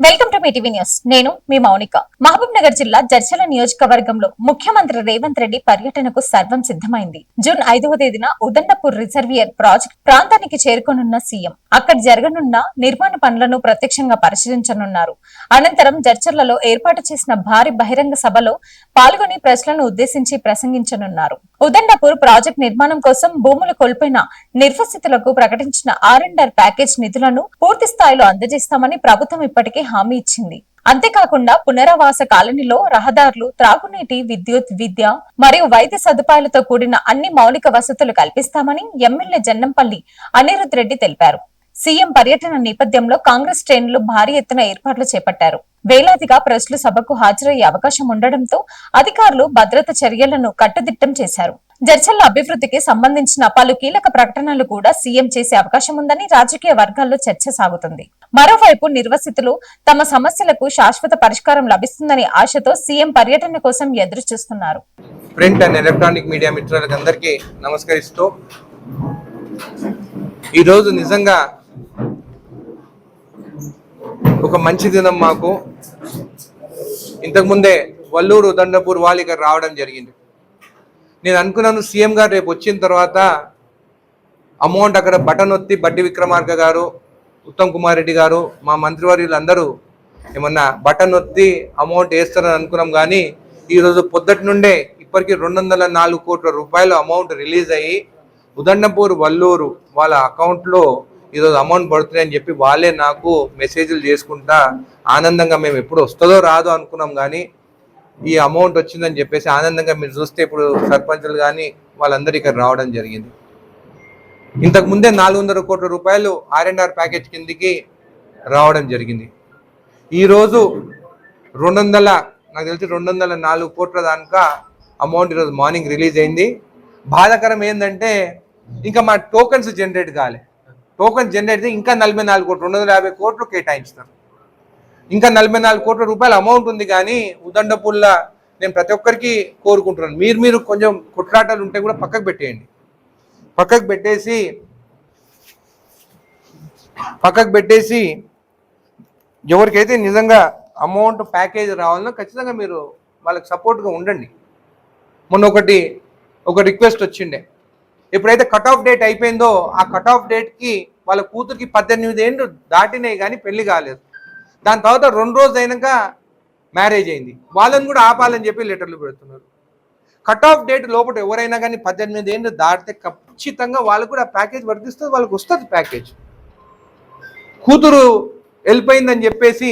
Welcome to Mee TV news. నేను మీ మౌనిక. మహబూబ్ నగర్ జిల్లా జడ్చల నియోజకవర్గంలో ముఖ్యమంత్రి రేవంత్ రెడ్డి పర్యటనకు సర్వం సిద్ధమైంది. జూన్ 5వ తేదీన ఉదండపూర్ రిజర్వియర్ ప్రాజెక్ట్ ప్రాంతానికి చేరుకోనున్న సీఎం అక్కడ జరగనున్న నిర్మాణ పనులను ప్రత్యక్షంగా పరిశీలించనున్నారు. అనంతరం జడ్చర్లలో ఏర్పాటు చేసిన భారీ బహిరంగ సభలో పాల్గొని ప్రజలను ఉద్దేశించి ప్రసంగించనున్నారు. ఉదండపూర్ ప్రాజెక్ట్ నిర్మాణం కోసం భూములు కోల్పోయిన నిర్వసితులకు ప్రకటించిన R&R ప్యాకేజ్ నిధులను పూర్తి స్థాయిలో అందజేస్తామని ప్రభుత్వం ఇప్పటికే హామీ ఇచ్చింది. అంతేకాకుండా పునరావాస కాలనీలో రహదారులు, త్రాగునీటి, విద్యుత్, విద్య మరియు వైద్య సదుపాయాలతో కూడిన అన్ని మౌలిక వసతులు కల్పిస్తామని ఎమ్మెల్యే జన్నంపల్లి అనిరుద్ రెడ్డి తెలిపారు. సీఎం పర్యటన నేపథ్యంలో కాంగ్రెస్ శ్రేణులు భారీ ఎత్తున ఏర్పాట్లు చేపట్టారు. వేలాదిగా ప్రజలు సభకు హాజరయ్యే అవకాశం ఉండడంతో అధికారులు భద్రత చర్యలను కట్టుదిట్టం చేశారు. జడ్చర్ల అభివృద్ధికి సంబంధించిన పలు కీలక ప్రకటనలు కూడా సీఎం చేసే అవకాశం ఉందని రాజకీయ వర్గాల్లో చర్చ సాగుతుంది. మరోవైపు నిర్వసితులు తమ సమస్యలకు శాశ్వత పరిష్కారం లభిస్తుందని ఆశతో సీఎం పర్యటన కోసం ఎదురు చూస్తున్నారు. ప్రింట్ అండ్ ఎలక్ట్రానిక్ మీడియా మిత్రులకు అందరికీ నమస్కరిస్తూ ఈరోజు నిజంగా ఒక మంచి దినం. మాకు ఇంతకుముందే వల్లూరు ఉదండపూర్ వాళ్ళు ఇక్కడ రావడం జరిగింది. నేను అనుకున్నాను సీఎం గారు రేపు వచ్చిన తర్వాత అమౌంట్ అక్కడ బటన్ ఒత్తి బట్టి విక్రమార్క గారు, ఉత్తమ్ కుమార్ రెడ్డి గారు, మా మంత్రివర్యులు అందరూ ఏమన్నా బటన్ ఒత్తి అమౌంట్ వేస్తారని అనుకున్నాం. కానీ ఈరోజు పొద్దుటి నుండే ఇప్పటికీ 204 కోట్ల రూపాయలు అమౌంట్ రిలీజ్ అయ్యి ఉదండపూర్ వల్లూరు వాళ్ళ అకౌంట్లో ఈరోజు అమౌంట్ పడుతున్నాయని చెప్పి వాళ్ళే నాకు మెసేజ్లు చేసుకుంటా ఆనందంగా మేము ఎప్పుడు వస్తుందో రాదో అనుకున్నాం. కానీ ఈ అమౌంట్ వచ్చిందని చెప్పేసి ఆనందంగా మీరు చూస్తే ఇప్పుడు సర్పంచులు కానీ వాళ్ళందరూ ఇక్కడ రావడం జరిగింది. ఇంతకు ముందే 400 కోట్ల రూపాయలు R&R ప్యాకేజ్ కిందికి రావడం జరిగింది. ఈరోజు 200, నాకు తెలిసి 204 కోట్ల దాకా అమౌంట్ ఈరోజు మార్నింగ్ రిలీజ్ అయింది. బాధాకరం ఏంటంటే ఇంకా మా టోకన్స్ జనరేట్ కాలే. టోకన్స్ జనరేట్ అయితే ఇంకా 44 కోట్లు, 250 కోట్లు కేటాయించుతారు. ఇంకా 44 కోట్ల రూపాయల అమౌంట్ ఉంది. కానీ ఉదండపూర్లో నేను ప్రతి ఒక్కరికి కోరుకుంటున్నాను, మీరు కొంచెం కొట్లాటలు ఉంటే కూడా పక్కకు పెట్టేయండి. పక్కకు పెట్టేసి ఎవరికైతే నిజంగా అమౌంట్ ప్యాకేజ్ రావాలనో ఖచ్చితంగా మీరు వాళ్ళకి సపోర్ట్గా ఉండండి. మొన్న ఒక రిక్వెస్ట్ వచ్చిండే, ఎప్పుడైతే కట్ ఆఫ్ డేట్ అయిపోయిందో ఆ కట్ ఆఫ్ డేట్కి వాళ్ళ కూతురికి 18 ఏళ్ళు దాటినాయి కానీ పెళ్లి కాలేదు. దాని తర్వాత 2 రోజులు అయినాక మ్యారేజ్ అయింది. వాళ్ళని కూడా ఆపాలని చెప్పి లెటర్లు పెడుతున్నారు. కట్ ఆఫ్ డేట్ లోపల ఎవరైనా కానీ 18 ఏళ్ళు దాటితే ఖచ్చితంగా వాళ్ళకు కూడా ప్యాకేజ్ వర్తిస్తుంది, వాళ్ళకి వస్తుంది ప్యాకేజ్. కూతురు వెళ్ళిపోయిందని చెప్పేసి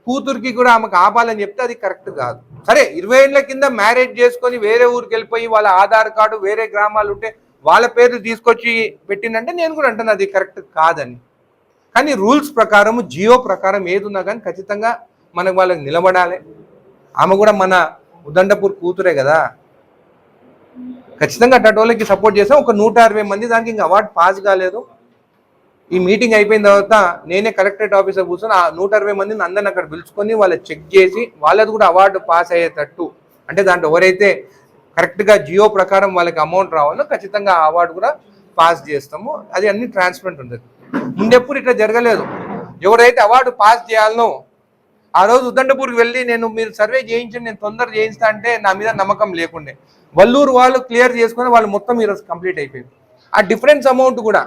కూతురికి కూడా ఆమెకు ఆపాలని చెప్తే అది కరెక్ట్ కాదు. సరే 20 ఏళ్ళ కింద మ్యారేజ్ చేసుకొని వేరే ఊరికి వెళ్ళిపోయి వాళ్ళ ఆధార్ కార్డు వేరే గ్రామాలు ఉంటే వాళ్ళ పేర్లు తీసుకొచ్చి పెట్టిందంటే నేను కూడా అంటాను అది కరెక్ట్ కాదని. కానీ రూల్స్ ప్రకారం, జియో ప్రకారం ఏది ఉన్నా కానీ ఖచ్చితంగా మనకు వాళ్ళకి నిలబడాలి. ఆమె కూడా మన ఉదండపూర్ కూతురే కదా, ఖచ్చితంగా టటోలకి సపోర్ట్ చేస్తాం. ఒక 160 మంది దానికి ఇంకా అవార్డు పాస్ కాలేదు. ఈ మీటింగ్ అయిపోయిన తర్వాత నేనే కలెక్టరేట్ ఆఫీసర్ కూర్చొని ఆ 160 మందిని అందరిని అక్కడ పిలుచుకొని వాళ్ళు చెక్ చేసి వాళ్ళది కూడా అవార్డు పాస్ అయ్యేటట్టు, అంటే దాంట్లో ఎవరైతే కరెక్ట్గా జియో ప్రకారం వాళ్ళకి అమౌంట్ రావాలో ఖచ్చితంగా ఆ అవార్డు కూడా పాస్ చేస్తాము. అది అన్ని ట్రాన్స్పరెంట్ ఉంటుంది. ముందెప్పుడు ఇట్లా జరగలేదు. ఎవరైతే అవార్డు పాస్ చేయాలనో ఆ రోజు ఉదండపూర్కి వెళ్ళి మీరు సర్వే చేయించండి, నేను తొందర చేయిస్తా అంటే నా మీద నమ్మకం లేకుండే. వల్లూరు వాళ్ళు క్లియర్ చేసుకుని వాళ్ళు మొత్తం ఈరోజు కంప్లీట్ అయిపోయింది. ఆ డిఫరెన్స్ అమౌంట్ కూడా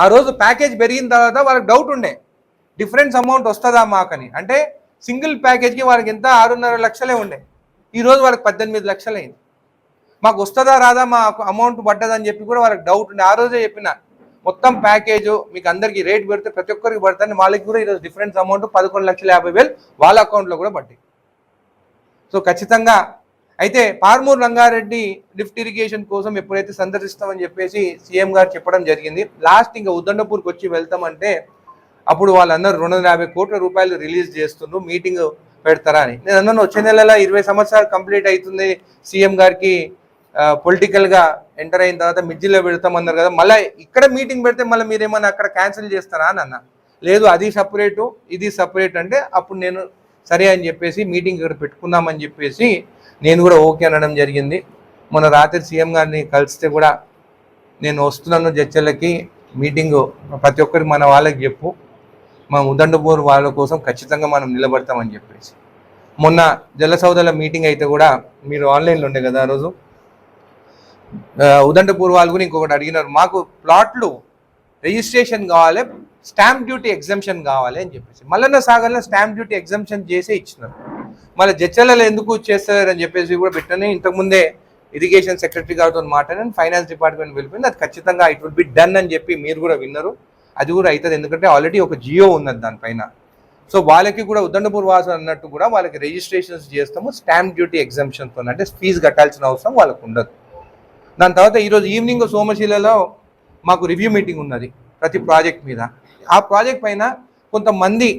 ఆ రోజు ప్యాకేజ్ పెరిగిన తర్వాత వాళ్ళకి డౌట్ ఉండే, డిఫరెన్స్ అమౌంట్ వస్తుందా మాకని. అంటే సింగిల్ ప్యాకేజ్కి వాళ్ళకి ఎంత 6.5 లక్షలే ఉండే, ఈరోజు వాళ్ళకి 18 లక్షలు అయింది. మాకు వస్తుందా రాదా, మా అమౌంట్ పడ్డదని చెప్పి కూడా వాళ్ళకి డౌట్ ఉండే. ఆ రోజే చెప్పిన మొత్తం ప్యాకేజ్ మీకు అందరికీ రేట్ పెడితే ప్రతి ఒక్కరికి పడుతుంది, వాళ్ళకి కూడా ఈరోజు డిఫరెన్స్ అమౌంట్ 11,50,000 వాళ్ళ అకౌంట్లో కూడా పడ్డాయి. సో ఖచ్చితంగా అయితే పార్మూరు రంగారెడ్డి లిఫ్ట్ ఇరిగేషన్ కోసం ఎప్పుడైతే సందర్శిస్తామని చెప్పేసి సీఎం గారు చెప్పడం జరిగింది. లాస్ట్ ఇంకా ఉదండపూర్కి వచ్చి వెళ్తామంటే అప్పుడు వాళ్ళందరూ 250 కోట్ల రూపాయలు రిలీజ్ చేస్తున్నారు, మీటింగ్ పెడతారా అని. నేను అన్నాను వచ్చే నెలలో 20 సంవత్సరాలు కంప్లీట్ అవుతుంది సీఎం గారికి, పొలిటికల్గా ఎంటర్ అయిన తర్వాత మిడ్జిలో పెడతామన్నారు కదా, మళ్ళీ ఇక్కడ మీటింగ్ పెడితే మళ్ళీ మీరేమన్నా అక్కడ క్యాన్సిల్ చేస్తారా అని అన్న. లేదు అది సపరేటు ఇది సపరేట్ అంటే అప్పుడు నేను సరే అని చెప్పేసి మీటింగ్ ఇక్కడ పెట్టుకుందామని చెప్పేసి నేను కూడా ఓకే అనడం జరిగింది. మొన్న రాత్రి సీఎం గారిని కలిస్తే కూడా నేను వస్తున్నాను జడ్చర్లకి, మీటింగు ప్రతి ఒక్కరికి మన వాళ్ళకి చెప్పు, మా ఉదండపూర్ వాళ్ళ కోసం ఖచ్చితంగా మనం నిలబడతామని చెప్పేసి. మొన్న జలసౌదల మీటింగ్ అయితే కూడా మీరు ఆన్లైన్లో ఉండే కదా ఆ రోజు, ఉదండపూర్ వాళ్ళు కూడా ఇంకొకటి అడిగినారు, మాకు ప్లాట్లు రిజిస్ట్రేషన్ కావాలి, స్టాంప్ డ్యూటీ ఎగ్జంప్షన్ కావాలి అని చెప్పేసి. మల్లన్న సాగర్లో స్టాంప్ డ్యూటీ ఎగ్జంప్షన్ చేసే ఇచ్చినారు. మళ్ళీ జడ్చలలో ఎందుకు చేస్తారు అని చెప్పేసి కూడా పెట్టని ఇంతకుముందే ఇరిగేషన్ సెక్రటరీ గారితో మాట్లాడాను, ఫైనాన్స్ డిపార్ట్మెంట్ వెళ్ళిపోయింది, అది ఖచ్చితంగా ఇట్ విల్ బి డన్ అని చెప్పి మీరు కూడా విన్నారు. అది కూడా అవుతుంది, ఎందుకంటే ఆల్రెడీ ఒక జియో ఉన్నది దానిపైన. సో వాళ్ళకి కూడా ఉదండపూర్ వాసు అన్నట్టు కూడా వాళ్ళకి రిజిస్ట్రేషన్స్ చేస్తాము స్టాంప్ డ్యూటీ ఎగ్జంప్షన్తో, అంటే ఫీజు కట్టాల్సిన అవసరం వాళ్ళకు ఉండదు. దాని తర్వాత ఈరోజు ఈవినింగ్ సోమశిలలో మాకు రివ్యూ మీటింగ్ ఉన్నది ప్రతి ప్రాజెక్ట్ మీద. ఆ ప్రాజెక్ట్ పైన కొంతమంది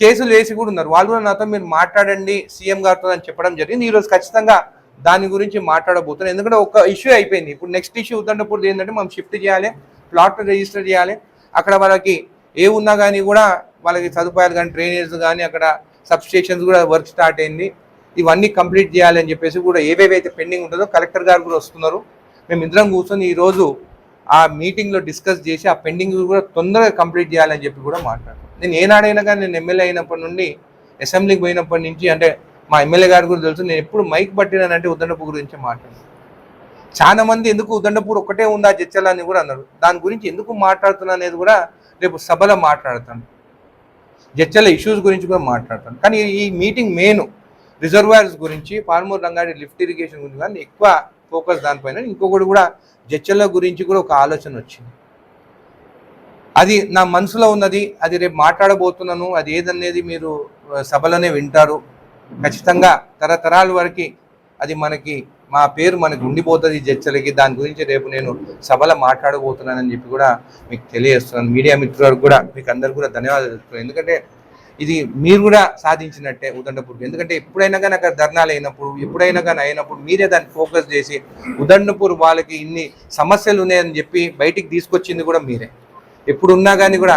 కేసులు వేసి కూడా ఉన్నారు. వాళ్ళు కూడా నాతో మీరు మాట్లాడండి సీఎం గారితో అని చెప్పడం జరిగింది. ఈరోజు ఖచ్చితంగా దాని గురించి మాట్లాడబోతున్నాను, ఎందుకంటే ఒక ఇష్యూ అయిపోయింది. ఇప్పుడు నెక్స్ట్ ఇష్యూ ఉదండపూర్ ఏంటంటే మనం షిఫ్ట్ చేయాలి, ప్లాట్ రిజిస్టర్ చేయాలి, అక్కడ వాళ్ళకి ఏ ఉన్నా కానీ కూడా వాళ్ళకి సదుపాయాలు కానీ డ్రైనేజ్ కానీ అక్కడ సబ్స్టేషన్స్ కూడా వర్క్ స్టార్ట్ అయింది, ఇవన్నీ కంప్లీట్ చేయాలి అని చెప్పేసి కూడా ఏవేవైతే పెండింగ్ ఉంటుందో కలెక్టర్ గారు కూడా వస్తున్నారు. మేము ఇద్దరం కూర్చొని ఈరోజు ఆ మీటింగ్లో డిస్కస్ చేసి ఆ పెండింగ్ కూడా తొందరగా కంప్లీట్ చేయాలని చెప్పి కూడా మాట్లాడతాను. నేను ఏనాడైనా కానీ నేను ఎమ్మెల్యే అయినప్పటి నుండి అసెంబ్లీకి పోయినప్పటి నుంచి, అంటే మా ఎమ్మెల్యే గారు కూడా తెలుసు, నేను ఎప్పుడు మైక్ పట్టినానంటే ఉదండపూర్ గురించి మాట్లాడాను. చాలా మంది ఎందుకు ఉదండపూర్ ఒక్కటే ఉందా జడ్చల అని కూడా అన్నారు. దాని గురించి ఎందుకు మాట్లాడుతున్నా అనేది కూడా రేపు సభలో మాట్లాడతాను, జడ్చల ఇష్యూస్ గురించి కూడా మాట్లాడతాను. కానీ ఈ మీటింగ్ మెయిన్ రిజర్వాయర్స్ గురించి, పాల్మూరు రంగారెడ్డి లిఫ్ట్ ఇరిగేషన్ గురించి కానీ ఎక్కువ ఫోకస్ దానిపైన. ఇంకొకటి కూడా జడ్చల గురించి కూడా ఒక ఆలోచన వచ్చింది, అది నా మనసులో ఉన్నది, అది రేపు మాట్లాడబోతున్నాను. అది ఏదనేది మీరు సభలోనే వింటారు. ఖచ్చితంగా తరతరాల వరకు అది మనకి మా పేరు మనకు ఉండిపోతుంది జడ్చలకి. దాని గురించి రేపు నేను సభలో మాట్లాడబోతున్నానని చెప్పి కూడా మీకు తెలియజేస్తున్నాను. మీడియా మిత్రులకు కూడా మీకు అందరు కూడా ధన్యవాదాలు చెప్తున్నాను, ఎందుకంటే ఇది మీరు కూడా సాధించినట్టే ఉదండపూర్కి. ఎందుకంటే ఎప్పుడైనా కానీ అక్కడ ధర్నాలు అయినప్పుడు, ఎప్పుడైనా కానీ అయినప్పుడు మీరే దాన్ని ఫోకస్ చేసి ఉదండపూర్ వాళ్ళకి ఇన్ని సమస్యలు ఉన్నాయని చెప్పి బయటికి తీసుకొచ్చింది కూడా మీరే. ఎప్పుడున్నా కానీ కూడా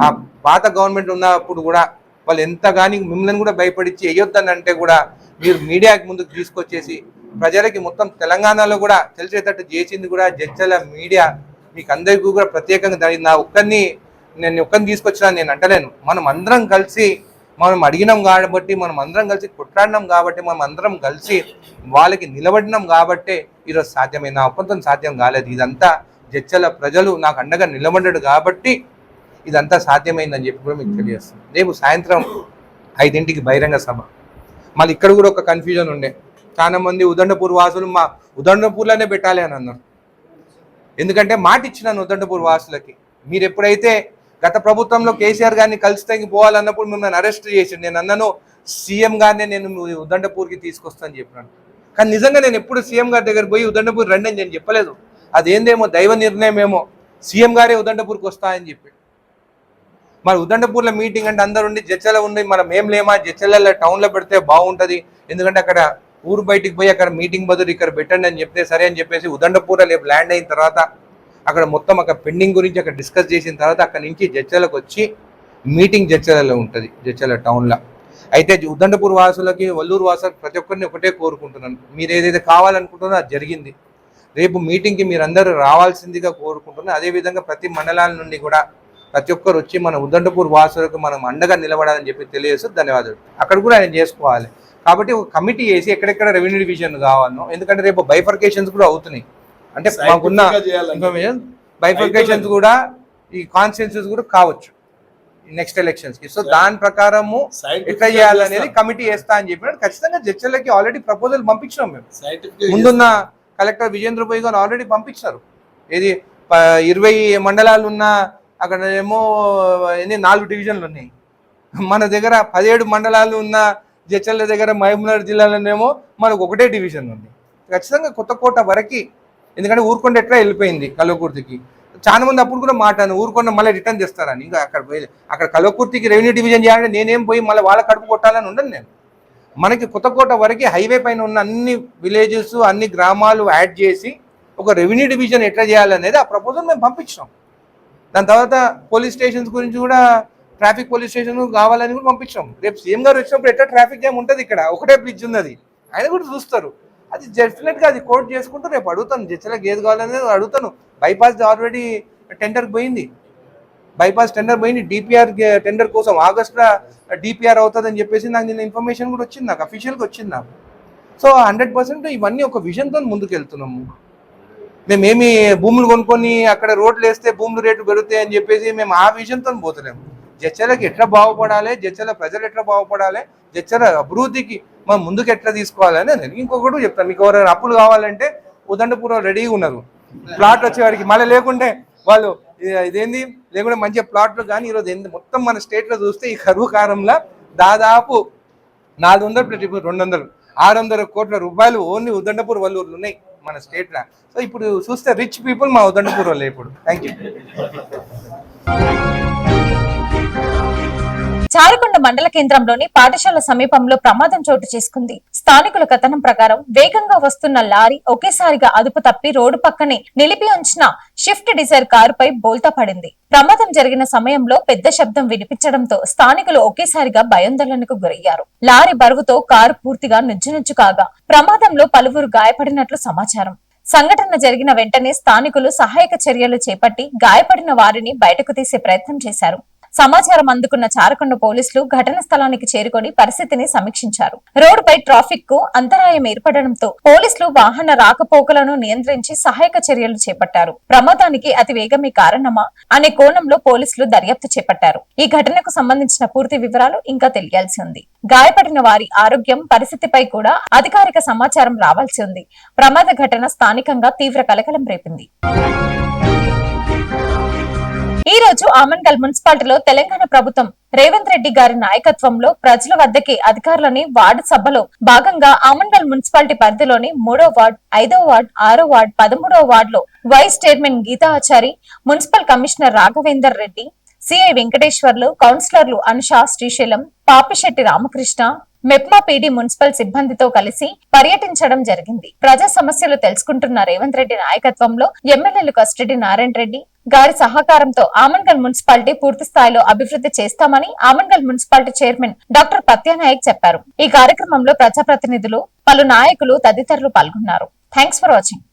ఆ పాత గవర్నమెంట్ ఉన్నప్పుడు కూడా వాళ్ళు ఎంత కానీ మిమ్మల్ని కూడా భయపడిచ్చి వేయొద్దని అంటే కూడా మీరు మీడియాకి ముందుకు తీసుకొచ్చేసి ప్రజలకి మొత్తం తెలంగాణలో కూడా తెలిసేటట్టు చేసింది కూడా జడ్చల మీడియా. మీకు అందరికీ కూడా ప్రత్యేకంగా నేను ఒక్కరిని తీసుకొచ్చినా నేను అంటలేను, మనం అందరం కలిసి మనం అడిగినాం కాబట్టి, మనం అందరం కలిసి కొట్లాడినాం కాబట్టి, మనం అందరం కలిసి వాళ్ళకి నిలబడినాం కాబట్టి ఈరోజు సాధ్యమైంది. నా ఒప్పంతం సాధ్యం కాలేదు, ఇదంతా జడ్చల ప్రజలు నాకు అండగా నిలబడ్డాడు కాబట్టి ఇదంతా సాధ్యమైందని చెప్పి కూడా మీకు తెలియజేస్తుంది. రేపు సాయంత్రం 5 బహిరంగ సభ. మళ్ళీ ఇక్కడ కూడా ఒక కన్ఫ్యూజన్ ఉండే, చాలా మంది ఉదండపూర్ వాసులు మా ఉదండపూర్లోనే పెట్టాలి అని అన్నారు. ఎందుకంటే మాట ఇచ్చినాను ఉదండపూర్ వాసులకి, మీరు ఎప్పుడైతే గత ప్రభుత్వంలో కేసీఆర్ గారిని కలిసి తగ్గి పోవాలన్నప్పుడు మిమ్మల్ని అరెస్ట్ చేసి నేను అన్నాను సీఎం గారినే నేను ఉదండపూర్కి తీసుకొస్తాను చెప్పినాను. కానీ నిజంగా నేను ఎప్పుడు సీఎం గారి దగ్గర పోయి ఉదండపూర్ రండి అని నేను చెప్పలేదు. అదేందేమో దైవ నిర్ణయం ఏమో, సీఎం గారే ఉదండపూర్కి వస్తాయని చెప్పి. మరి ఉదండపూర్లో మీటింగ్ అంటే అందరు ఉండి జడ్చల ఉండి మనం ఏం లేమా జడ్చల టౌన్లో పెడితే బాగుంటుంది, ఎందుకంటే అక్కడ ఊరు బయటికి పోయి అక్కడ మీటింగ్ బదులు ఇక్కడ పెట్టండి అని చెప్తే సరే అని చెప్పేసి ఉదండపూర్లో రేపు ల్యాండ్ అయిన తర్వాత అక్కడ మొత్తం అక్కడ పెండింగ్ గురించి అక్కడ డిస్కస్ చేసిన తర్వాత అక్కడ నుంచి జడ్చలకు వచ్చి మీటింగ్ జడ్చలలో ఉంటుంది, జడ్చల టౌన్లో. అయితే ఉదండపూర్ వాసులకి వల్లూరు వాసులకి ప్రతి ఒక్కరిని ఒకటే కోరుకుంటున్నాను, మీరు ఏదైతే కావాలనుకుంటున్నారో అది జరిగింది. రేపు మీటింగ్కి మీరందరూ రావాల్సిందిగా కోరుకుంటున్నాను. అదేవిధంగా ప్రతి మండలాల నుండి కూడా ప్రతి ఒక్కరు వచ్చి మన ఉదండపూర్ వాసులకు మనం అండగా నిలబడాలని చెప్పి తెలియజేస్తూ ధన్యవాదాలు. అక్కడ కూడా ఆయన చేసుకోవాలి కాబట్టి ఒక కమిటీ వేసి ఎక్కడెక్కడ రెవెన్యూ డివిజన్ కావాలనో, ఎందుకంటే రేపు బైఫర్కేషన్స్ కూడా అవుతున్నాయి, అంటే మాకున్న ఇన్ఫర్మేషన్ బైఫర్కేషన్స్ కూడా ఈ కాన్స్టిట్యున్సీస్ కూడా కావచ్చు నెక్స్ట్ ఎలక్షన్స్ కి. సో దాని ప్రకారము ఎట్లా చేయాలనేది కమిటీ వేస్తా అని చెప్పినట్టు ఖచ్చితంగా జడ్చలకి ఆల్రెడీ ప్రపోజల్ పంపించినాం మేము. ముందున్న కలెక్టర్ విజేంద్ర బోయ్ గారు ఆల్రెడీ పంపించారు. ఏది 20 మండలాలు ఉన్న అక్కడ ఏమో 4 డివిజన్లు ఉన్నాయి. మన దగ్గర 17 మండలాలు ఉన్న జడ్చల దగ్గర మహబూబ్నగర్ జిల్లాలోనేమో మనకు ఒకటే డివిజన్ ఉంది. ఖచ్చితంగా కొత్తకోట వరకు, ఎందుకంటే ఊరుకొండ ఎట్లా వెళ్ళిపోయింది కల్వకుర్తికి. చాలా మంది అప్పుడు కూడా మాట్లాడాను ఊరుకొండ మళ్ళీ రిటర్న్ చేస్తారని. ఇంకా అక్కడ కల్వకుర్తికి రెవెన్యూ డివిజన్ చేయాలంటే నేనేం పోయి మళ్ళీ వాళ్ళ కడుపు కొట్టాలని ఉండను నేను. మనకి కొత్తకోట వరకు హైవే పైన ఉన్న అన్ని విలేజెస్ అన్ని గ్రామాలు యాడ్ చేసి ఒక రెవెన్యూ డివిజన్ ఎట్లా చేయాలనేది ఆ ప్రపోజల్ మేము పంపించినాం. దాని తర్వాత పోలీస్ స్టేషన్స్ గురించి కూడా ట్రాఫిక్ పోలీస్ స్టేషన్ కావాలని కూడా పంపించాం. రేపు సీఎం గారు వచ్చినప్పుడు ఎట్లా ట్రాఫిక్ జామ్ ఉంటుంది, ఇక్కడ ఒకటే బ్రిడ్జ్ ఉన్నది, ఆయన కూడా చూస్తారు. అది డెఫినెట్గా అది కోట్ చేసుకుంటూ రేపు అడుగుతాను జడ్చలకు ఏది కావాలనేది అడుగుతాను. బైపాస్ ఆల్రెడీ టెండర్కి పోయింది, బైపాస్ టెండర్ పోయింది, డిపిఆర్ టెండర్ కోసం ఆగస్టులో డిపిఆర్ అవుతుందని చెప్పేసి నాకు నిన్న ఇన్ఫర్మేషన్ కూడా వచ్చింది, నాకు అఫీషియల్గా వచ్చింది నాకు. సో 100% ఇవన్నీ ఒక విజన్తో ముందుకు వెళ్తున్నాము. మేమేమి భూములు కొనుక్కొని అక్కడ రోడ్లు వేస్తే భూములు రేటు పెరుగుతాయి అని చెప్పేసి మేము ఆ విజన్తో పోతలేము. జడ్చర్లకి ఎట్లా బాగుపడాలి, జడ్చర్ల ప్రజలు ఎట్లా బాగుపడాలి, జడ్చర్ల అభివృద్ధికి మనం ముందుకు ఎట్లా తీసుకోవాలని నేను ఇంకొకటి చెప్తాను. మీకు ఎవరైనా అప్పులు కావాలంటే ఉదండపూర్లో రెడీగా ఉన్నారు, ప్లాట్ వచ్చేవాడికి. మళ్ళీ లేకుంటే వాళ్ళు ఇదేంది లేకుంటే మంచిగా ప్లాట్లు. కానీ ఈరోజు మొత్తం మన స్టేట్లో చూస్తే ఈ కరువు కారంలో దాదాపు 400 + 200 600 కోట్ల రూపాయలు ఓన్లీ ఉదండపూర్ వల్లూరులు ఉన్నాయి మన స్టేట్లో. సో ఇప్పుడు చూస్తే రిచ్ పీపుల్ మా ఉదండపూర్ వాళ్ళే ఇప్పుడు. Thank you. చారికొండ మండల కేంద్రంలోని పాఠశాల సమీపంలో ప్రమాదం చోటు చేసుకుంది. స్థానికుల కథనం ప్రకారం వేగంగా వస్తున్న లారీ ఒకేసారిగా అదుపు తప్పి రోడ్డు పక్కనే నిలిపి ఉంచిన షిఫ్ట్ డిజైర్ కారుపై బోల్తా పడింది. ప్రమాదం జరిగిన సమయంలో పెద్ద శబ్దం వినిపించడంతో స్థానికులు ఒకేసారిగా భయాందోళనకు గురయ్యారు. లారీ బరువుతో కారు పూర్తిగా నుజ్జునుజ్జు కాగా ప్రమాదంలో పలువురు గాయపడినట్లు సమాచారం. సంఘటన జరిగిన వెంటనే స్థానికులు సహాయక చర్యలు చేపట్టి గాయపడిన వారిని బయటకు తీసే ప్రయత్నం చేశారు. సమాచారం అందుకున్న చారకొండ పోలీసులు ఘటన స్థలానికి చేరుకొని పరిస్థితిని సమీక్షించారు. రోడ్డుపై ట్రాఫిక్ కు అంతరాయం ఏర్పడడంతో పోలీసులు వాహన రాకపోకలను నియంత్రించి సహాయక చర్యలు చేపట్టారు. ప్రమాదానికి అతి వేగమే కారణమా అనే కోణంలో పోలీసులు దర్యాప్తు చేపట్టారు. ఈ ఘటనకు సంబంధించిన పూర్తి వివరాలు ఇంకా తెలియాల్సి ఉంది. గాయపడిన వారి ఆరోగ్యం పరిస్థితిపై కూడా అధికారిక సమాచారం రావాల్సి ఉంది. ప్రమాద ఘటన స్థానికంగా తీవ్ర కలకలం రేపింది. ఈ రోజు ఆమన్గల్ మున్సిపాలిటీలో తెలంగాణ ప్రభుత్వం రేవంత్ రెడ్డి గారి నాయకత్వంలో ప్రజల వద్దకే అధికారులని వార్డు సభలో భాగంగా ఆమన్గల్ మున్సిపాలిటీ పరిధిలోని 3వ వార్డు, 5వ వార్డు, 6వ వార్డు, 13వ వార్డులో vice chairman Geetha Achari, municipal commissioner Raghavender Reddy, CI Venkateswarlu, కౌన్సిలర్లు అనుష, శ్రీశైలం, పాపిశెట్టి రామకృష్ణ, మెప్మా పీడీ మున్సిపల్ సిబ్బందితో కలిసి పర్యటించడం జరిగింది. ప్రజా సమస్యలు తెలుసుకుంటున్న రేవంత్ రెడ్డి నాయకత్వంలో ఎమ్మెల్యేలు కస్టడీ నారాయణ రెడ్డి గారి సహకారంతో ఆమన్గల్ మున్సిపాలిటీ పూర్తి స్థాయిలో అభివృద్ధి చేస్తామని Amangal municipality chairman doctor Patyanayak చెప్పారు. ఈ కార్యక్రమంలో ప్రజాప్రతినిధులు, పలు నాయకులు తదితరులు పాల్గొన్నారు. Thanks for watching.